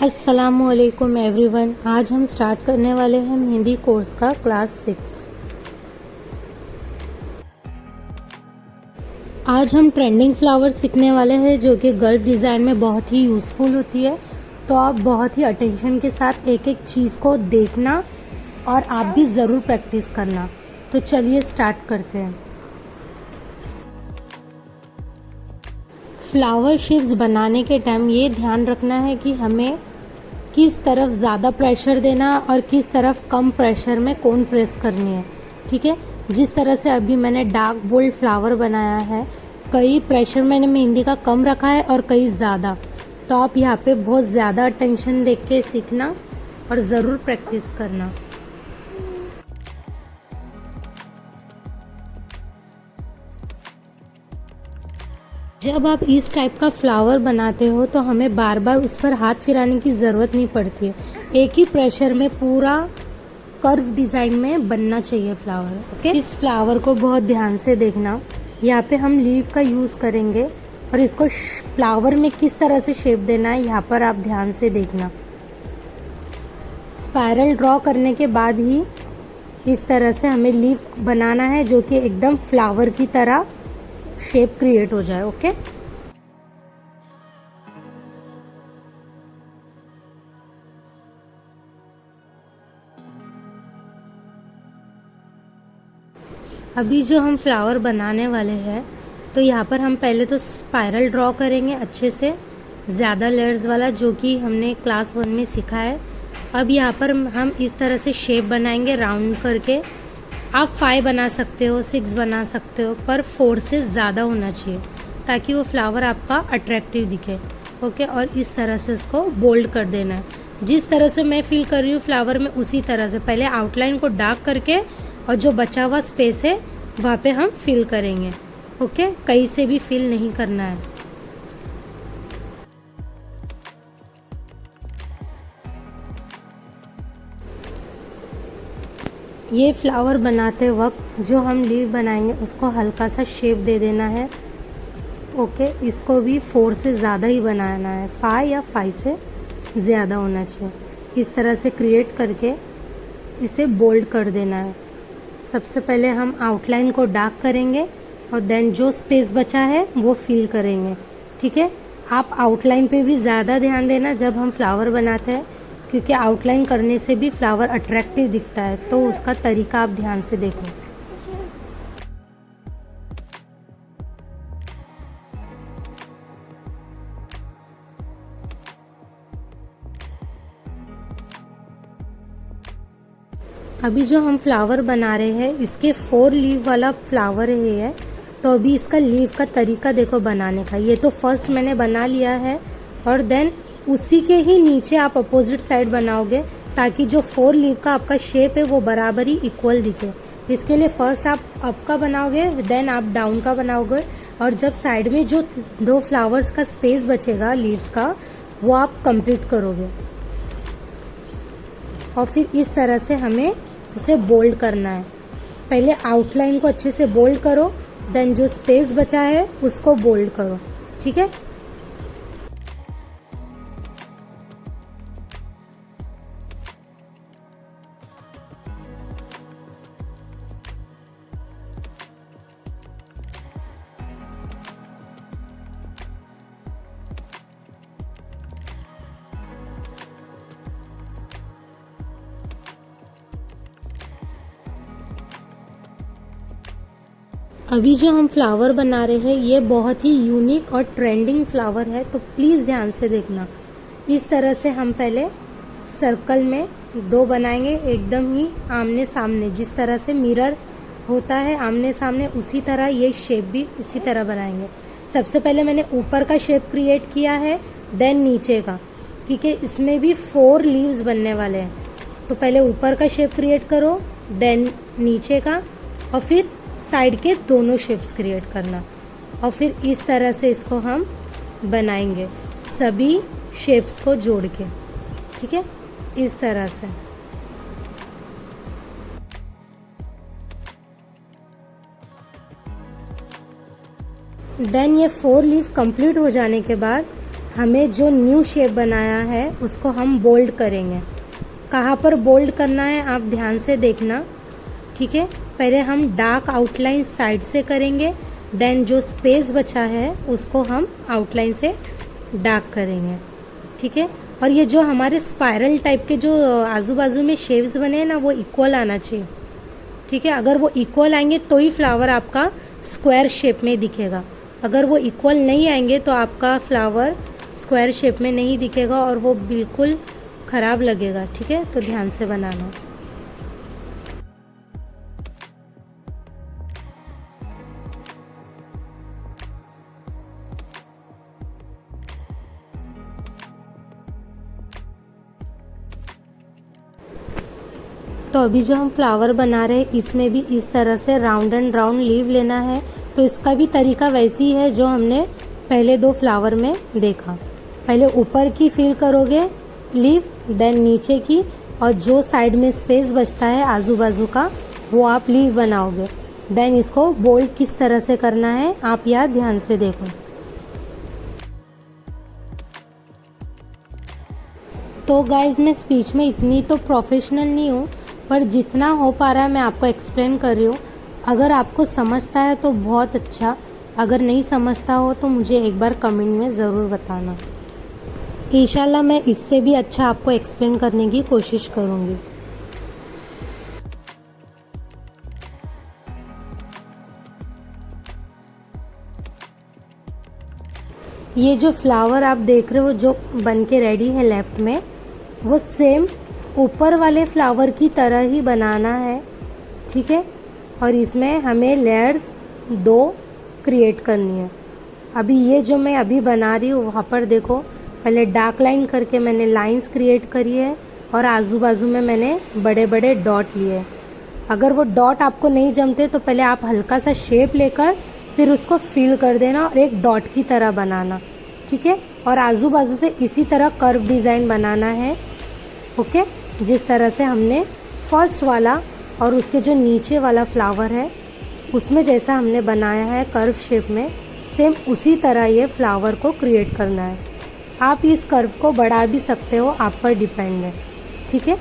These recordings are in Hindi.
अस्सलामुअलैकुम एवरीवन। आज हम स्टार्ट करने वाले हैं मेहंदी कोर्स का क्लास 6। आज हम ट्रेंडिंग फ्लावर सीखने वाले हैं जो कि गर्ल डिज़ाइन में बहुत ही यूज़फुल होती है। तो आप बहुत ही अटेंशन के साथ एक एक चीज़ को देखना और आप भी ज़रूर प्रैक्टिस करना। तो चलिए स्टार्ट करते हैं। फ्लावर शेप्स बनाने के टाइम ये ध्यान रखना है कि हमें किस तरफ ज़्यादा प्रेशर देना और किस तरफ कम प्रेशर में कोन प्रेस करनी है। ठीक है, जिस तरह से अभी मैंने डार्क बोल्ड फ्लावर बनाया है, कई प्रेशर मैंने मेहंदी का कम रखा है और कई ज़्यादा। तो आप यहाँ पे बहुत ज़्यादा टेंशन देख के सीखना और ज़रूर प्रैक्टिस करना। जब आप इस टाइप का फ्लावर बनाते हो तो हमें बार बार उस पर हाथ फिराने की ज़रूरत नहीं पड़ती है। एक ही प्रेशर में पूरा कर्व डिज़ाइन में बनना चाहिए फ्लावर। ओके, इस फ्लावर को बहुत ध्यान से देखना। यहाँ पे हम लीव का यूज़ करेंगे और इसको फ्लावर में किस तरह से शेप देना है यहाँ पर आप ध्यान से देखना। स्पाइरल ड्रॉ करने के बाद ही इस तरह से हमें लीव बनाना है जो कि एकदम फ्लावर की तरह शेप क्रिएट हो जाए। ओके, अभी जो हम फ्लावर बनाने वाले हैं तो यहाँ पर हम पहले तो स्पाइरल ड्रॉ करेंगे अच्छे से, ज़्यादा लेयर्स वाला, जो कि हमने क्लास 1 में सीखा है। अब यहाँ पर हम इस तरह से शेप बनाएंगे राउंड करके। आप 5 बना सकते हो, 6 बना सकते हो, पर 4 से ज़्यादा होना चाहिए ताकि वो फ्लावर आपका अट्रैक्टिव दिखे। ओके, और इस तरह से उसको बोल्ड कर देना है। जिस तरह से मैं फील कर रही हूँ फ्लावर में, उसी तरह से पहले आउटलाइन को डार्क करके और जो बचा हुआ स्पेस है वहाँ पे हम फिल करेंगे। ओके, कहीं से भी फिल नहीं करना है। ये फ्लावर बनाते वक्त जो हम लीव बनाएंगे उसको हल्का सा शेप दे देना है। ओके, इसको भी 4 से ज़्यादा ही बनाना है, 5 या 5 से ज़्यादा होना चाहिए। इस तरह से क्रिएट करके इसे बोल्ड कर देना है। सबसे पहले हम आउटलाइन को डार्क करेंगे और देन जो स्पेस बचा है वो फिल करेंगे। ठीक है, आप आउटलाइन पे भी ज़्यादा ध्यान देना जब हम फ्लावर बनाते हैं, क्योंकि आउटलाइन करने से भी फ्लावर अट्रैक्टिव दिखता है। तो उसका तरीका आप ध्यान से देखो। अभी जो हम फ्लावर बना रहे हैं इसके 4 लीव वाला फ्लावर है ये। तो अभी इसका लीव का तरीका देखो बनाने का। ये तो फर्स्ट मैंने बना लिया है और देन उसी के ही नीचे आप अपोजिट साइड बनाओगे ताकि जो 4 लीव का आपका शेप है वो बराबर ही इक्वल दिखे। इसके लिए फर्स्ट आप अप का बनाओगे, देन आप डाउन का बनाओगे, और जब साइड में जो 2 फ्लावर्स का स्पेस बचेगा लीव्स का, वो आप कंप्लीट करोगे। और फिर इस तरह से हमें उसे बोल्ड करना है। पहले आउटलाइन को अच्छे से बोल्ड करो, देन जो स्पेस बचा है उसको बोल्ड करो। ठीक है, अभी जो हम फ्लावर बना रहे हैं ये बहुत ही यूनिक और ट्रेंडिंग फ्लावर है, तो प्लीज़ ध्यान से देखना। इस तरह से हम पहले सर्कल में 2 बनाएंगे, एकदम ही आमने सामने, जिस तरह से मिरर होता है आमने सामने, उसी तरह ये शेप भी इसी तरह बनाएंगे। सबसे पहले मैंने ऊपर का शेप क्रिएट किया है, देन नीचे का, क्योंकि इसमें भी 4 लीव्स बनने वाले हैं। तो पहले ऊपर का शेप क्रिएट करो, देन नीचे का, और फिर साइड के दोनों शेप्स क्रिएट करना, और फिर इस तरह से इसको हम बनाएंगे सभी शेप्स को जोड़ के। ठीक है, इस तरह से। देन ये 4 लीफ कंप्लीट हो जाने के बाद हमें जो न्यू शेप बनाया है उसको हम बोल्ड करेंगे। कहाँ पर बोल्ड करना है आप ध्यान से देखना, ठीक है। पहले हम डार्क आउटलाइन साइड से करेंगे, देन जो स्पेस बचा है उसको हम आउटलाइन से डार्क करेंगे, ठीक है। और ये जो हमारे स्पाइरल टाइप के जो आजू बाजू में शेप्स बने हैं ना, वो इक्वल आना चाहिए, ठीक है। अगर वो इक्वल आएंगे तो ही फ्लावर आपका स्क्वायर शेप में दिखेगा। अगर वो इक्वल नहीं आएंगे तो आपका फ्लावर स्क्वायर शेप में नहीं दिखेगा और वो बिल्कुल ख़राब लगेगा, ठीक है। तो ध्यान से बनाना। तो अभी जो हम फ्लावर बना रहे हैं इसमें भी इस तरह से राउंड एंड राउंड लीव लेना है। तो इसका भी तरीका वैसी ही है जो हमने पहले 2 फ्लावर में देखा। पहले ऊपर की फिल करोगे लीव, देन नीचे की, और जो साइड में स्पेस बचता है आजू बाजू का वो आप लीव बनाओगे। देन इसको बोल्ड किस तरह से करना है आप यहाँ ध्यान से देखो। तो गाइज मैं स्पीच में इतनी तो प्रोफेशनल नहीं हूँ, पर जितना हो पा रहा है मैं आपको एक्सप्लेन कर रही हूँ। अगर आपको समझता है तो बहुत अच्छा, अगर नहीं समझता हो तो मुझे एक बार कमेंट में ज़रूर बताना। इंशाल्लाह मैं इससे भी अच्छा आपको एक्सप्लेन करने की कोशिश करूँगी। ये जो फ्लावर आप देख रहे हो जो बन के रेडी है लेफ्ट में, वो सेम ऊपर वाले फ्लावर की तरह ही बनाना है, ठीक है। और इसमें हमें लेयर्स 2 क्रिएट करनी है। अभी ये जो मैं अभी बना रही हूँ वहाँ पर देखो, पहले डार्क लाइन करके मैंने लाइंस क्रिएट करी है और आजू बाजू में मैंने बड़े बड़े डॉट लिए। अगर वो डॉट आपको नहीं जमते तो पहले आप हल्का सा शेप लेकर फिर उसको फिल कर देना और एक डॉट की तरह बनाना, ठीक है। और आजू बाजू से इसी तरह कर्व डिज़ाइन बनाना है, ओके। जिस तरह से हमने फर्स्ट वाला और उसके जो नीचे वाला फ्लावर है उसमें जैसा हमने बनाया है कर्व शेप में, सेम उसी तरह ये फ्लावर को क्रिएट करना है। आप इस कर्व को बढ़ा भी सकते हो, आप पर डिपेंड है, ठीक है।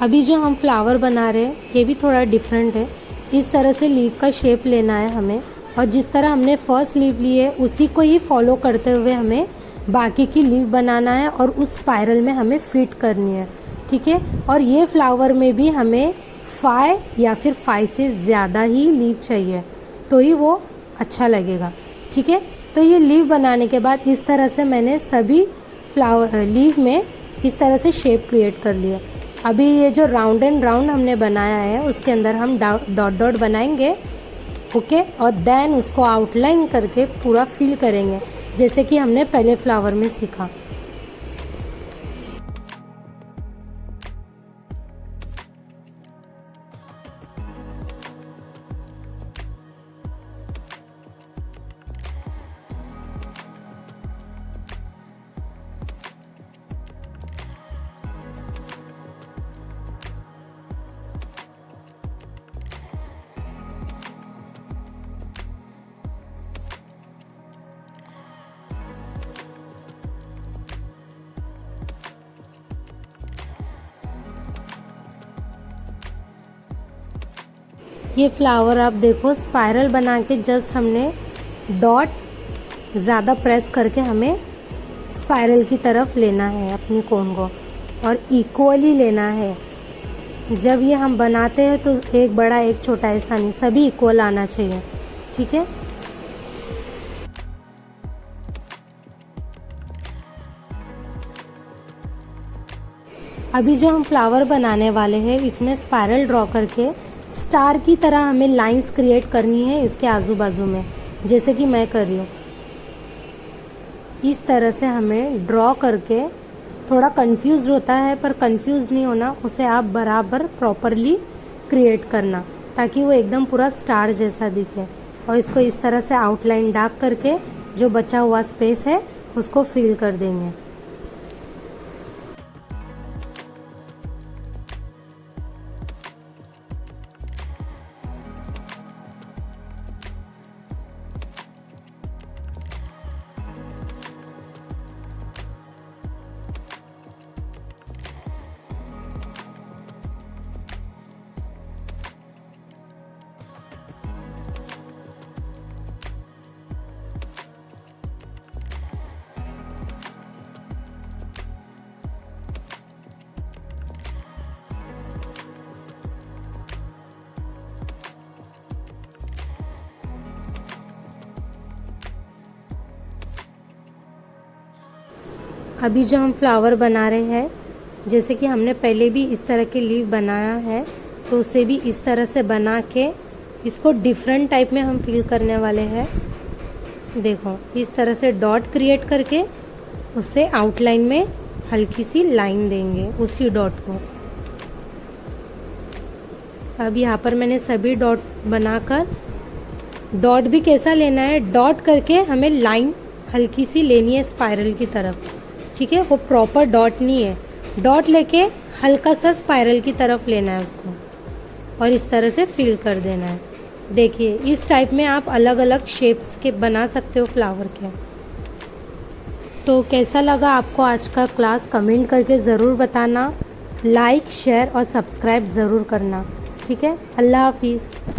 अभी जो हम फ्लावर बना रहे हैं ये भी थोड़ा डिफरेंट है। इस तरह से लीव का शेप लेना है हमें, और जिस तरह हमने फर्स्ट लीव ली है उसी को ही फॉलो करते हुए हमें बाकी की लीव बनाना है और उस स्पाइरल में हमें फिट करनी है, ठीक है। और ये फ्लावर में भी हमें 5 या फिर 5 से ज़्यादा ही लीव चाहिए तो ही वो अच्छा लगेगा, ठीक है। तो ये लीव बनाने के बाद इस तरह से मैंने सभी फ्लावर लीव में इस तरह से शेप क्रिएट कर लिया। अभी ये जो राउंड एंड राउंड हमने बनाया है उसके अंदर हम डॉट डॉट बनाएंगे, ओके। और देन उसको आउटलाइन करके पूरा फिल करेंगे जैसे कि हमने पहले फ्लावर में सीखा। ये फ्लावर आप देखो स्पाइरल बना के जस्ट हमने डॉट ज़्यादा प्रेस करके हमें स्पाइरल की तरफ लेना है अपनी कोन को, और इक्वली लेना है। जब ये हम बनाते हैं तो एक बड़ा एक छोटा ऐसा नहीं, सभी इक्वल आना चाहिए, ठीक है। अभी जो हम फ्लावर बनाने वाले हैं इसमें स्पाइरल ड्रॉ करके स्टार की तरह हमें लाइंस क्रिएट करनी है इसके आजू बाजू में, जैसे कि मैं कर रही हूँ। इस तरह से हमें ड्रॉ करके, थोड़ा कंफ्यूज होता है पर कंफ्यूज नहीं होना, उसे आप बराबर प्रॉपरली क्रिएट करना ताकि वो एकदम पूरा स्टार जैसा दिखे। और इसको इस तरह से आउटलाइन डार्क करके जो बचा हुआ स्पेस है उसको फिल कर देंगे। अभी जो हम फ्लावर बना रहे हैं, जैसे कि हमने पहले भी इस तरह के लीफ बनाया है, तो उसे भी इस तरह से बना के इसको डिफरेंट टाइप में हम फिल करने वाले हैं। देखो इस तरह से डॉट क्रिएट करके उसे आउटलाइन में हल्की सी लाइन देंगे उसी डॉट को। अब यहाँ पर मैंने सभी डॉट बनाकर, डॉट भी कैसा लेना है, डॉट करके हमें लाइन हल्की सी लेनी है स्पाइरल की तरफ, ठीक है। वो प्रॉपर डॉट नहीं है, डॉट लेके हल्का सा स्पाइरल की तरफ लेना है उसको और इस तरह से फिल कर देना है। देखिए इस टाइप में आप अलग अलग शेप्स के बना सकते हो फ्लावर के। तो कैसा लगा आपको आज का क्लास, कमेंट करके ज़रूर बताना। लाइक शेयर और सब्सक्राइब ज़रूर करना, ठीक है। अल्लाह हाफिज़।